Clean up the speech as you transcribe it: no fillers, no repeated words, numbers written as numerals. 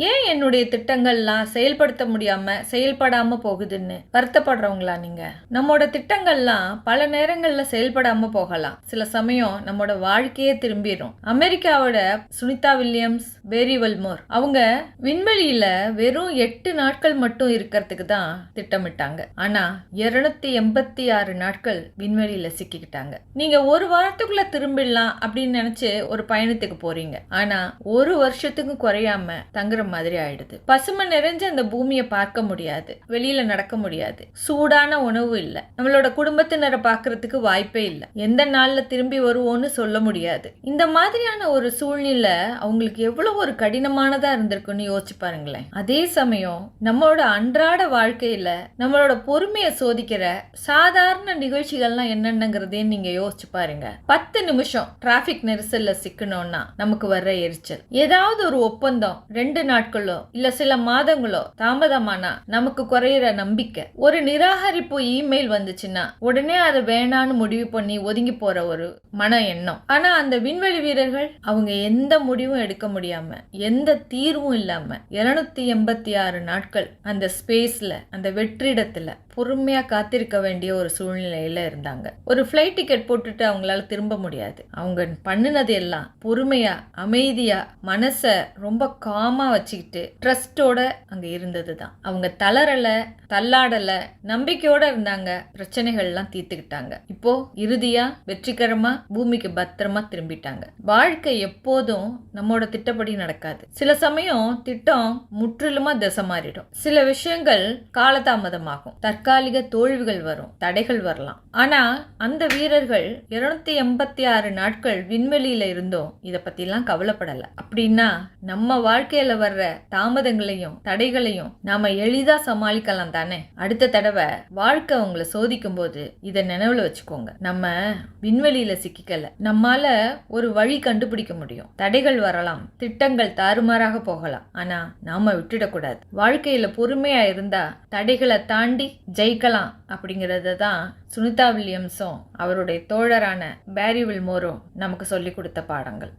ஏன் என்னுடைய திட்டங்கள்லாம் செயல்படாம போகுதுன்னு வருத்தப்படுறவங்களா நீங்க? நம்மோட திட்டங்கள்லாம் பல நேரங்கள்ல செயல்படாம போகலாம். சில சமயம் நம்மோட வாழ்க்கையே திரும்பிடும். அமெரிக்காவோட சுனிதா வில்லியம்ஸ், பேரி வெல்மோர் அவங்க விண்வெளியில வெறும் 8 நாட்கள் மட்டும் இருக்கிறதுக்கு தான் திட்டமிட்டாங்க. ஆனா 286 நாட்கள் விண்வெளியில சிக்கிக்கிட்டாங்க. நீங்க ஒரு வாரத்துக்குள்ள திரும்பிடலாம் அப்படின்னு நினைச்சு ஒரு பயணத்துக்கு போறீங்க. ஆனா ஒரு வருஷத்துக்கும் குறையாம தங்குற மாதிரி ஆயிடுது. பசுமை நிறைஞ்ச அந்த பூமியை பார்க்க முடியாது, வெளியில நடக்க முடியாது, சூடான உணவு இல்ல, நம்மளோட குடும்பத்தினரை பார்க்கறதுக்கு வாய்ப்பே இல்ல, எந்த நாள்ல திரும்பி வருவோன்னு சொல்ல முடியாது. இந்த மாதிரியான ஒரு சூழ்நிலை அவங்களுக்கு எவ்வளவு ஒரு கடினமானதா இருந்திருக்குன்னு யோசிச்சு பாருங்களேன். அதே சமயம் நம்மளோட அன்றாட வாழ்க்கையில நம்மளோட பொறுமையை சோதிக்கிற சாதாரண நிகழ்ச்சிகள்லாம் என்னென்னங்கிறதே நீங்க யோசிச்சு பாருங்க. 10 நிமிஷம் டிராபிக் நெரிசல்ல சிக்கணும்னா நமக்கு வர்ற எரிச்சல், ஏதாவது ஒரு ஒப்பந்தம் 2 நாட்களோ இல்ல சில மாதங்களோ தாமதமானா நமக்கு குறையிற நம்பிக்கை, ஒரு நிராகரிப்பு இமெயில் வந்துச்சுன்னா உடனே அதை வேணான்னு முடிவு பண்ணி ஒதுங்கி போற ஒரு மன எண்ணம். ஆனா அந்த விண்வெளி வீரர்கள் அவங்க எந்த முடிவும் எடுக்க முடியாம, எந்த தீர்வும் இல்லாம 286 நாட்கள் அந்த ஸ்பேஸ்ல, அந்த வெற்றிடத்துல பொறுமையா காத்திருக்க வேண்டிய ஒரு சூழ்நிலையில இருந்தாங்க. ஒரு ஃபிளைட் டிக்கெட் போட்டுட்டு அவங்களால திரும்ப முடியாது. அவங்க பண்ணினது எல்லாம் பொறுமையா, அமைதியா, மனச ரொம்ப காமா வச்சுக்கிட்டு ட்ரஸ்டோட அங்க இருந்ததுதான். அவங்க தளரல, தள்ளாடல, நம்பிக்கையோட இருந்தாங்க. பிரச்சனைகள்லாம் தீர்த்துக்கிட்டாங்க. இப்போ இறுதியா வெற்றிகரமா பூமிக்கு பத்திரமா திரும்பிட்டாங்க. வாழ்க்கை எப்போதும் நம்மோட திட்டப்படி நடக்காது. சில சமயம் திட்டம் முற்றிலுமா திசை மாறிடும். சில விஷயங்கள் காலதாமதமாகும், தற்காலிக தோல்விகள் வரும், தடைகள் வரலாம். ஆனா அந்த வீரர்கள் 286 நாட்கள் விண்வெளியில இருந்தோம் இத பத்திலாம் கவலைப்படல. அப்படின்னா நம்ம வாழ்க்கையில வர்ற தாமதங்களையும் தடைகளையும் நாம எளிதா சமாளிக்கலாம் தானே? அடுத்த தடவை வாழ்க்கை உங்களை சோதிக்கும் போது இத நினைவுல வச்சுக்கோங்க. நம்ம விண்வெளியில சிக்கிக்கல, நம்மால ஒரு வழி கண்டுபிடிக்க முடியும். தடைகள் வரலாம், திட்டங்கள் தாறுமாறாக போகலாம், ஆனா நாம விட்டுடக்கூடாது. வாழ்க்கையில பொறுமையா இருந்தா தடைகளை தாண்டி ஜெயிக்கலாம். அப்படிங்கறத தான் சுனிதா வில்லியம்ஸும் அவருடைய தோழரான பேரி வில்மோரும் நமக்கு சொல்லி கொடுத்த பாடங்கள்.